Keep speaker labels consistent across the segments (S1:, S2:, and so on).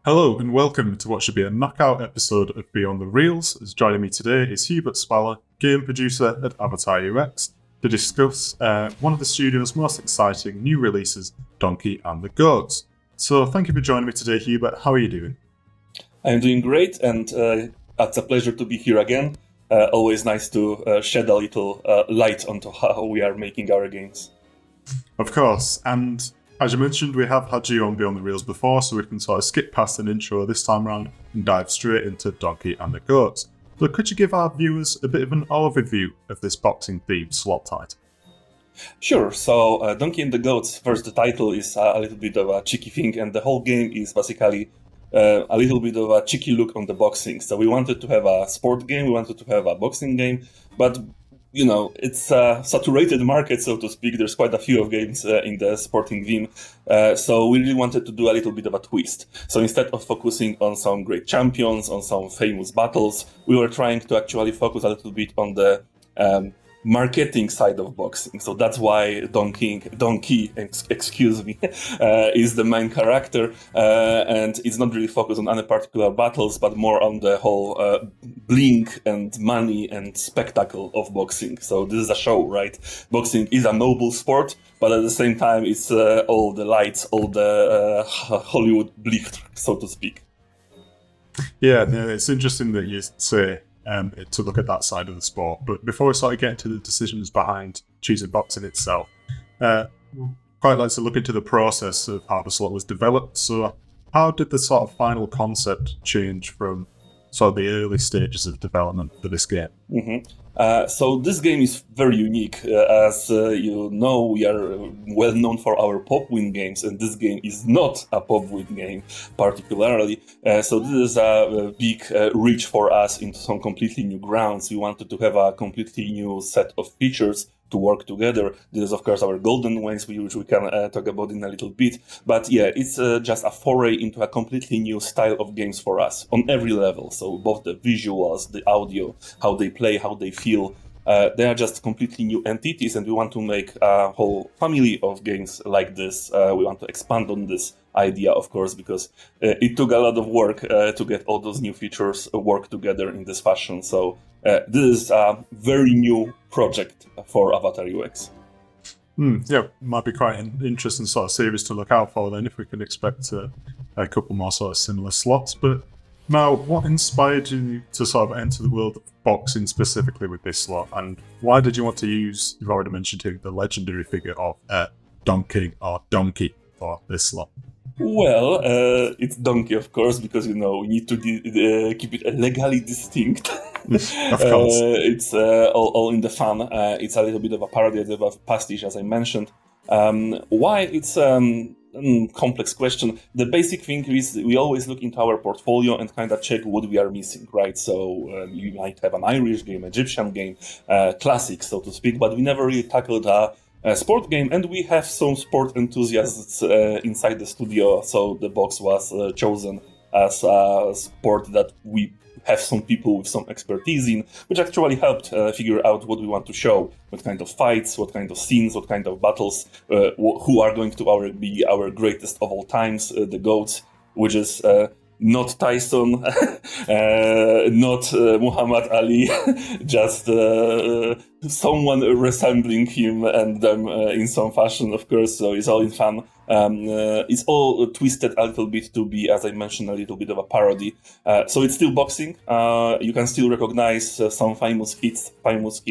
S1: Hello and welcome to what should be a knockout episode of Beyond the Reels. As joining me today is Hubert Spala, game producer at AvatarUX, to discuss one of the studio's most exciting new releases, Donkey and the Goats. So thank you for joining me today, Hubert. How are you doing?
S2: I'm doing great, and it's a pleasure to be here again. Always nice to shed a little light onto how we are making our games.
S1: Of course, and as you mentioned, we have had you on Beyond the Reels before, so we can sort of skip past an intro this time around and dive straight into Donkey and the Goats. So could you give our viewers a bit of an overview of this boxing-themed slot title?
S2: Sure, so Donkey and the Goats, first the title is a little bit of a cheeky thing, and the whole game is basically a little bit of a cheeky look on the boxing. So we wanted to have a sport game, we wanted to have a boxing game, but you know, it's a saturated market, so to speak. There's quite a few of games in the sporting theme. So we really wanted to do a little bit of a twist. So instead of focusing on some great champions, on some famous battles, we were trying to actually focus a little bit on the marketing side of boxing. So that's why Donkey, excuse me, is the main character, and it's not really focused on any particular battles, but more on the whole bling and money and spectacle of boxing. So this is a show, right? Boxing is a noble sport, but at the same time, it's all the lights, all the Hollywood Licht, so to speak.
S1: Yeah, it's interesting that you say to look at that side of the sport. But before we sort of get into the decisions behind choosing boxing itself, quite like to look into the process of how the slot was developed. So how did the sort of final concept change from sort of the early stages of development for this game?
S2: So this game is very unique. As you know, we are well known for our pop win games, and this game is not a pop win game particularly. So this is a big reach for us into some completely new grounds. We wanted to have a completely new set of features to work together. This is, of course, our golden ways, which we can talk about in a little bit. But yeah, it's just a foray into a completely new style of games for us on every level. So both the visuals, the audio, how they play, how they feel, they are just completely new entities, and we want to make a whole family of games like this. We want to expand on this idea, of course, because it took a lot of work to get all those new features work together in this fashion. So this is a very new project for AvatarUX.
S1: Yeah, might be quite an interesting sort of series to look out for then, if we can expect a couple more sort of similar slots. But now, what inspired you to sort of enter the world of boxing specifically with this slot, and why did you want to use, you've already mentioned too, the legendary figure of Donkey for this slot?
S2: Well, it's Donkey, of course, because, you know, we need to keep it legally distinct.
S1: Of course.
S2: It's all in the fun. It's a little bit of a parody, a bit of a pastiche, as I mentioned. Why? It's complex question. The basic thing is we always look into our portfolio and kind of check what we are missing, right? So you might have an Irish game, Egyptian game, classic, so to speak, but we never really tackled a sport game, and we have some sport enthusiasts inside the studio, so the box was chosen as a sport that we have some people with some expertise in, which actually helped figure out what we want to show, what kind of fights, what kind of scenes, what kind of battles, who are going to be our greatest of all times, the GOATs, which is not Tyson, not Muhammad Ali, just someone resembling him and them in some fashion, of course, so it's all in fun. It's all twisted a little bit to be, as I mentioned, a little bit of a parody. So it's still boxing. You can still recognize some famous hits, famous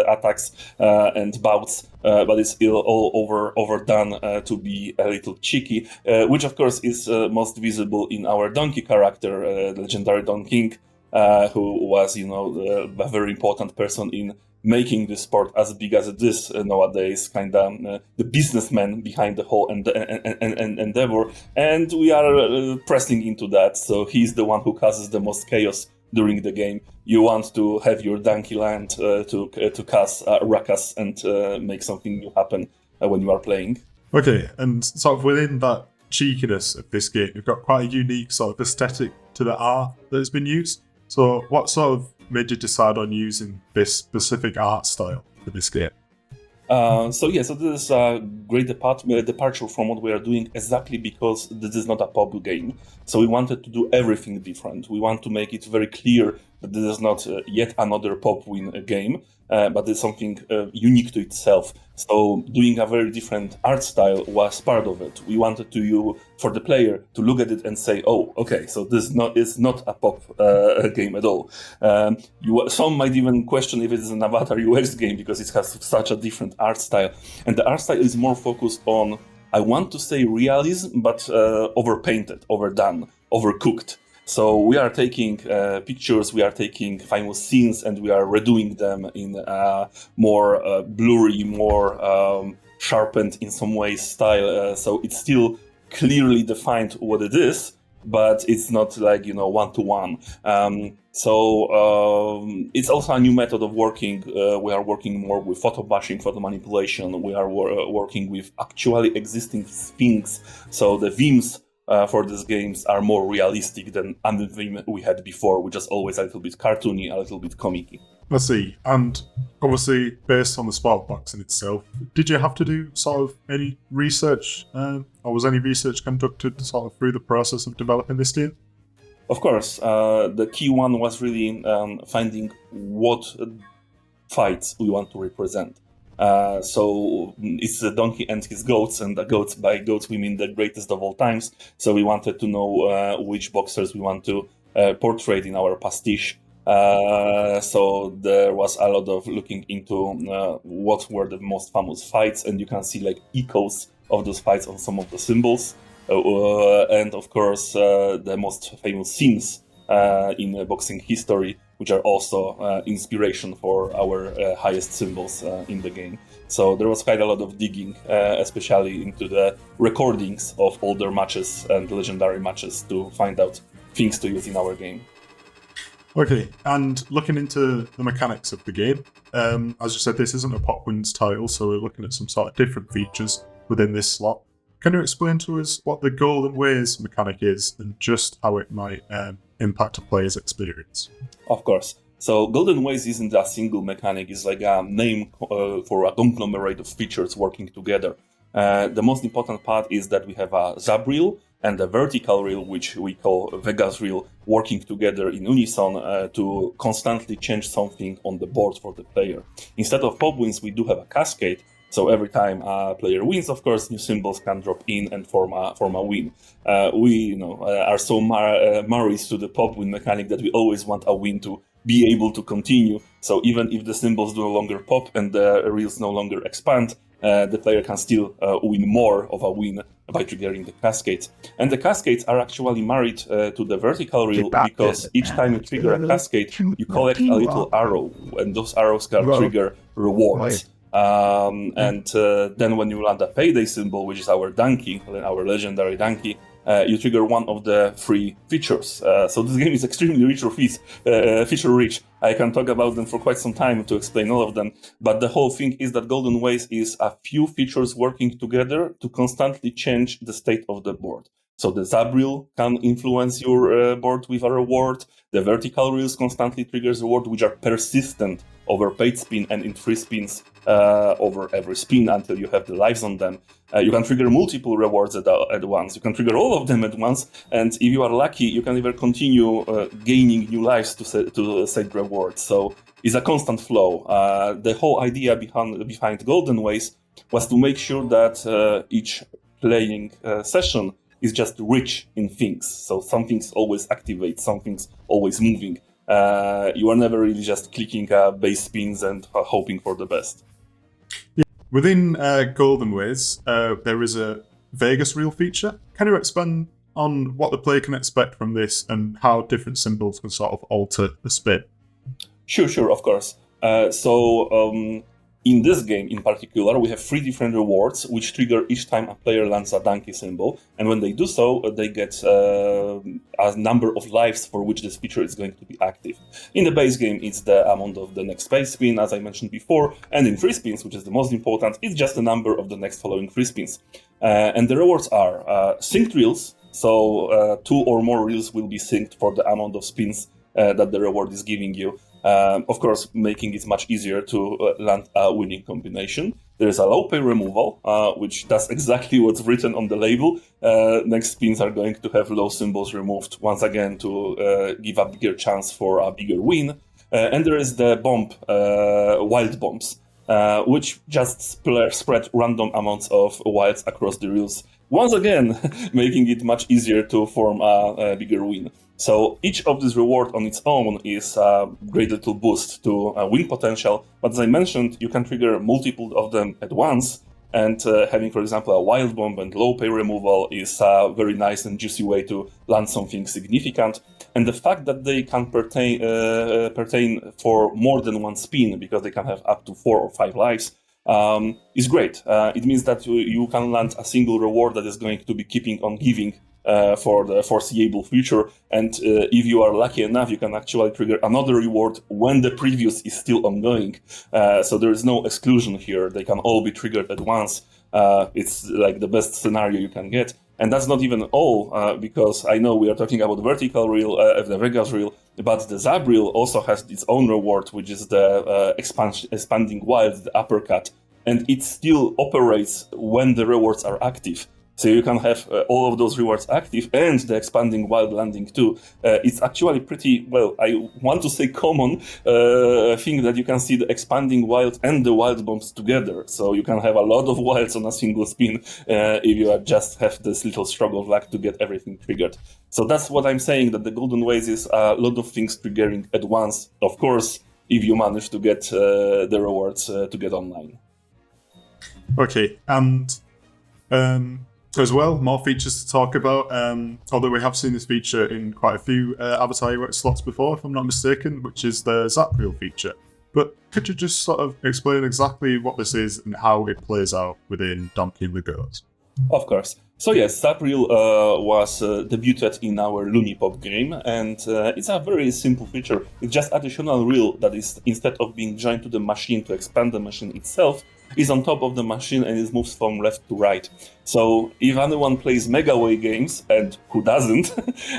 S2: attacks and bouts, but it's still all overdone to be a little cheeky, which of course is most visible in our Donkey character, the legendary Don King, who was, you know, a very important person in making this sport as big as it is nowadays, kind of the businessman behind the whole endeavor. And we are pressing into that. So he's the one who causes the most chaos during the game. You want to have your donkey land to cause ruckus and make something new happen when you are playing.
S1: Okay, and sort of within that cheekiness of this game, you've got quite a unique sort of aesthetic to the art that has been used. So what sort of made you decide on using this specific art style for this game?
S2: So this is a great departure from what we are doing, exactly because this is not a pop game. So we wanted to do everything different. We want to make it very clear that this is not yet another pop win game, but it's something unique to itself. So doing a very different art style was part of it. We wanted for the player to look at it and say, "Oh, okay, so this is not a pop game at all." Some might even question if it is an AvatarUX game because it has such a different art style, and the art style is more focused on, I want to say realism, but overpainted, overdone, overcooked. So we are taking pictures, we are taking famous scenes, and we are redoing them in a more blurry, more sharpened in some ways style. So it's still clearly defined what it is, but it's not like, one-to-one. It's also a new method of working. We are working more with photo bashing, photo manipulation. We are working with actually existing things. So the themes for these games are more realistic than any theme we had before, which is always a little bit cartoony, a little bit comic-y.
S1: Let's see. And obviously, based on the Spark box in itself, did you have to do sort of any research, or was any research conducted sort of through the process of developing this game?
S2: Of course, the key one was really finding what fights we want to represent. So it's the donkey and his goats, and the goats, by goats we mean the greatest of all times. So we wanted to know which boxers we want to portray in our pastiche. So there was a lot of looking into what were the most famous fights, and you can see like echoes of those fights on some of the symbols. And of course, the most famous scenes in boxing history, which are also inspiration for our highest symbols in the game. So there was quite a lot of digging, especially into the recordings of older matches and legendary matches to find out things to use in our game.
S1: Okay, and looking into the mechanics of the game, as you said, this isn't a pop wins title, so we're looking at some sort of different features within this slot. Can you explain to us what the Golden Ways mechanic is and just how it might impact a player's experience?
S2: Of course. So Golden Ways isn't a single mechanic, it's like a name for a conglomerate of features working together. The most important part is that we have a Zab reel and a vertical reel, which we call Vegas reel, working together in unison to constantly change something on the board for the player. Instead of pop wins, we do have a cascade. So every time a player wins, of course, new symbols can drop in and form a win. We are so married to the pop win mechanic that we always want a win to be able to continue. So even if the symbols no longer pop and the reels no longer expand, the player can still win more of a win by triggering the cascades. And the cascades are actually married to the vertical reel because each time you trigger a cascade, you collect a little arrow, and those arrows can trigger rewards. And then when you land a payday symbol, which is our donkey, our legendary donkey, you trigger one of the 3 features. So this game is extremely feature rich. I can talk about them for quite some time to explain all of them. But the whole thing is that Golden Ways is a few features working together to constantly change the state of the board. So the Zab reel can influence your board with a reward. The vertical reels constantly triggers reward, which are persistent over paid spin and in 3 spins over every spin until you have the lives on them. You can trigger multiple rewards at once. You can trigger all of them at once, and if you are lucky, you can even continue gaining new lives to set rewards. So it's a constant flow. The whole idea behind Golden Ways was to make sure that each playing session is just rich in things. So something's always activate, something's always moving. You are never really just clicking base spins and hoping for the best.
S1: Yeah. Within Golden Ways, there is a Vegas reel feature. Can you expand on what the player can expect from this and how different symbols can sort of alter the spin?
S2: Sure, of course. In this game in particular, we have 3 different rewards which trigger each time a player lands a donkey symbol, and when they do so, they get a number of lives for which this feature is going to be active. In the base game, it's the amount of the next base spin, as I mentioned before, and in 3 spins, which is the most important, it's just the number of the next following 3 spins. And the rewards are synced reels, so 2 or more reels will be synced for the amount of spins that the reward is giving you. Of course, making it much easier to land a winning combination. There is a low pay removal, which does exactly what's written on the label. Next spins are going to have low symbols removed, once again, to give a bigger chance for a bigger win. And there is the bomb, wild bombs, which just spread random amounts of wilds across the reels. Once again, making it much easier to form a bigger win. So each of these rewards on its own is a great little boost to win potential. But as I mentioned, you can trigger multiple of them at once. And having, for example, a wild bomb and low pay removal is a very nice and juicy way to land something significant. And the fact that they can pertain for more than one spin, because they can have up to 4 or 5 lives, is great. It means that you can land a single reward that is going to be keeping on giving for the foreseeable future. And if you are lucky enough, you can actually trigger another reward when the previous is still ongoing. So there is no exclusion here. They can all be triggered at once. It's like the best scenario you can get. And that's not even all, because I know we are talking about vertical reel, the Vegas reel, but the Zab reel also has its own reward, which is the expanding wild, the uppercut. And it still operates when the rewards are active. So you can have all of those rewards active and the expanding wild landing too. It's actually pretty, well, I want to say common thing that you can see the expanding wild and the wild bombs together. So you can have a lot of wilds on a single spin if you just have this little stroke of luck to get everything triggered. So that's what I'm saying, that the Golden Ways is a lot of things triggering at once. Of course, if you manage to get the rewards to get online.
S1: Okay, and as well, more features to talk about, although we have seen this feature in quite a few AvatarUX slots before, if I'm not mistaken, which is the Zap Reel feature. But could you just sort of explain exactly what this is and how it plays out within Donkey and the Goats?
S2: Of course. So yes, Zap Reel was debuted in our Loonipop game, and it's a very simple feature. It's just additional reel that is, instead of being joined to the machine to expand the machine itself, is on top of the machine and it moves from left to right. So if anyone plays Megaway games, and who doesn't,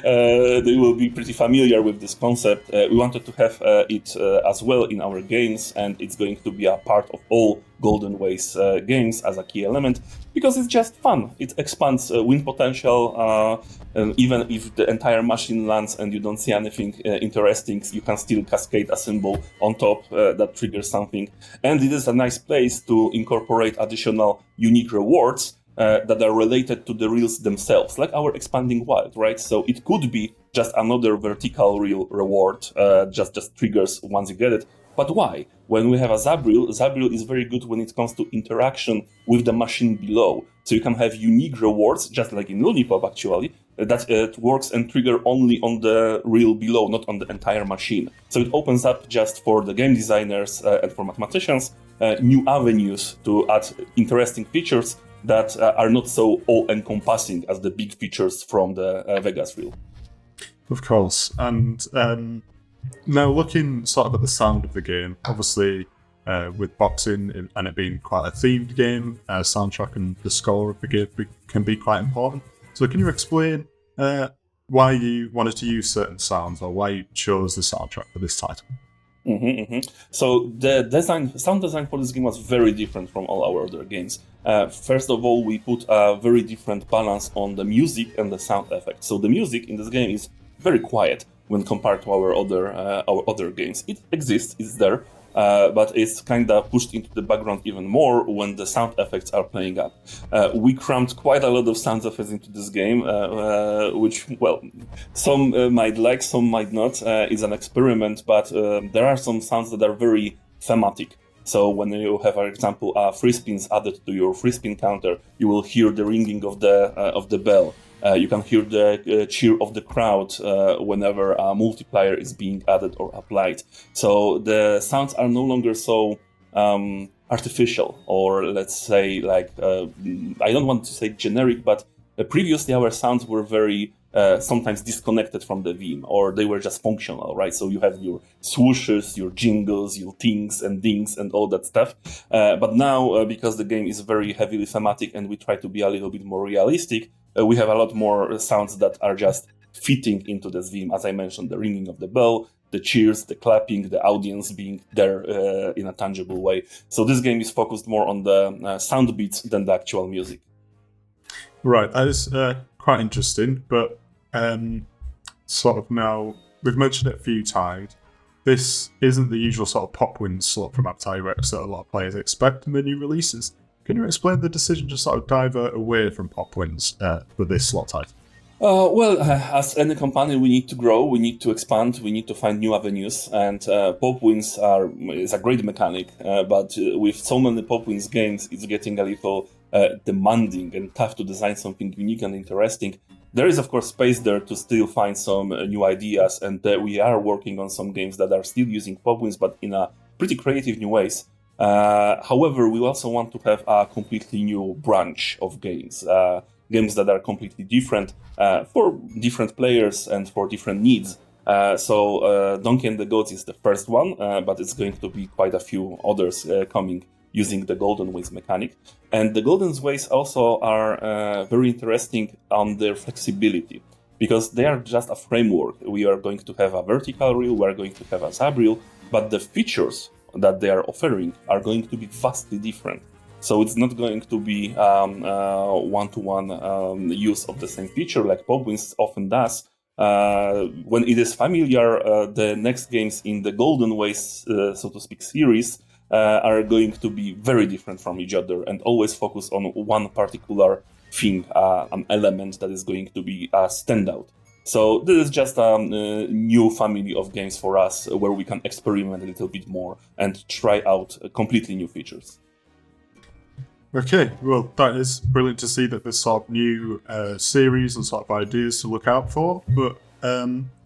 S2: they will be pretty familiar with this concept. We wanted to have it as well in our games, and it's going to be a part of all Golden Ways games as a key element, because it's just fun. It expands win potential, even if the entire machine lands and you don't see anything interesting, you can still cascade a symbol on top that triggers something. And it is a nice place to incorporate additional unique rewards that are related to the reels themselves, like our expanding wild, right? So it could be just another vertical reel reward, just triggers once you get it. But why? When we have a Zap Reel is very good when it comes to interaction with the machine below. So you can have unique rewards, just like in Loonipop actually, that works and trigger only on the reel below, not on the entire machine. So it opens up just for the game designers and for mathematicians new avenues to add interesting features that are not so all-encompassing as the big features from the Vegas reel.
S1: Of course. And now looking sort of at the sound of the game, obviously with boxing and it being quite a themed game, soundtrack and the score of the game can be quite important. So can you explain why you wanted to use certain sounds or why you chose the soundtrack for this title?
S2: So the sound design for this game was very different from all our other games. First of all, we put a very different balance on the music and the sound effects. So the music in this game is very quiet when compared to our other games. It exists, it's there, but it's kind of pushed into the background even more when the sound effects are playing up. We crammed quite a lot of sound effects into this game, which, well, some might like, some might not. It's an experiment, but there are some sounds that are very thematic. So when you have, for example, free spins added to your free spin counter, you will hear the ringing of the bell. You can hear the cheer of the crowd whenever a multiplier is being added or applied. So the sounds are no longer so artificial, or let's say, like, I don't want to say generic, but previously our sounds were very sometimes disconnected from the theme, or they were just functional, right? So you have your swooshes, your jingles, your tings and dings and all that stuff. But now, because the game is very heavily thematic and we try to be a little bit more realistic, we have a lot more sounds that are just fitting into this theme. As I mentioned, the ringing of the bell, the cheers, the clapping, the audience being there in a tangible way. So this game is focused more on the sound beats than the actual music.
S1: Right, that is quite interesting, but sort of now, we've mentioned it a few times, this isn't the usual sort of pop win slot from AvatarUX that a lot of players expect in the new releases. Can you explain the decision to sort of divert away from pop wins for this slot type?
S2: As any company, we need to grow, we need to expand, we need to find new avenues, and pop wins is a great mechanic, but with so many pop wins games, it's getting a little demanding and tough to design something unique and interesting. There is, of course, space there to still find some new ideas, and we are working on some games that are still using pop wins, but in a pretty creative new ways. However, we also want to have a completely new branch of games. Games that are completely different for different players and for different needs. So Donkey and the Goats is the first one, but it's going to be quite a few others coming using the Golden Ways mechanic. And the Golden Ways also are very interesting on their flexibility, because they are just a framework. We are going to have a vertical reel, we are going to have a sub reel, but the features that they are offering are going to be vastly different. So it's not going to be one-to-one use of the same feature like pop wins often does. When it is familiar, the next games in the Golden Ways, so to speak, series are going to be very different from each other and always focus on one particular thing, an element that is going to be a standout. So this is just a new family of games for us where we can experiment a little bit more and try out completely new features.
S1: Okay, well, that is brilliant to see that there's sort of new series and sort of ideas to look out for, but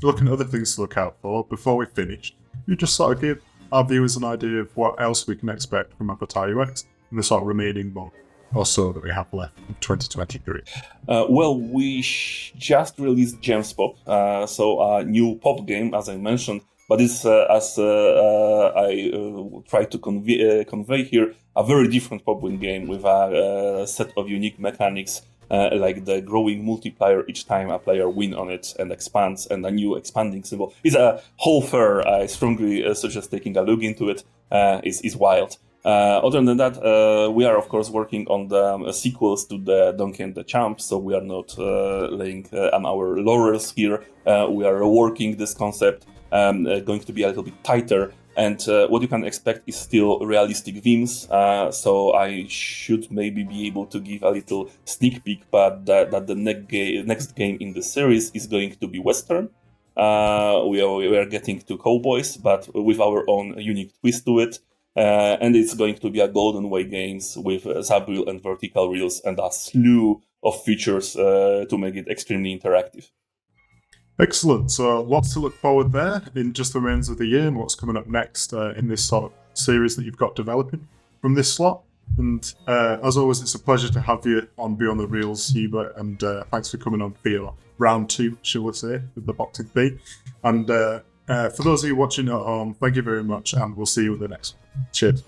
S1: looking at other things to look out for, before we finish, you just sort of give our viewers an idea of what else we can expect from AvatarUX in the sort of remaining month or so that we have left in 2023.
S2: We just released Gems Pop, so a new pop game, as I mentioned, but it's, as I try to convey here, a very different pop win game with a set of unique mechanics, like the growing multiplier each time a player wins on it and expands, and a new expanding symbol. It's a whole fair. I strongly suggest taking a look into it. It's wild. Other than that, we are of course working on the sequels to the Donkey and the Champ, so we are not laying on our laurels here. We are reworking this concept, going to be a little bit tighter, and what you can expect is still realistic themes. So I should maybe be able to give a little sneak peek, but that the next game in the series is going to be Western. We are getting to cowboys, but with our own unique twist to it. And it's going to be a Golden Way games with sub-reel and vertical reels and a slew of features to make it extremely interactive.
S1: Excellent. So lots to look forward there in just the remains of the year and what's coming up next in this sort of series that you've got developing from this slot. And as always, it's a pleasure to have you on Beyond the Reels, Hubert, and thanks for coming on for round 2, shall we say, with the Boxing B. And for those of you watching at home, thank you very much, and we'll see you with the next one. Cheers.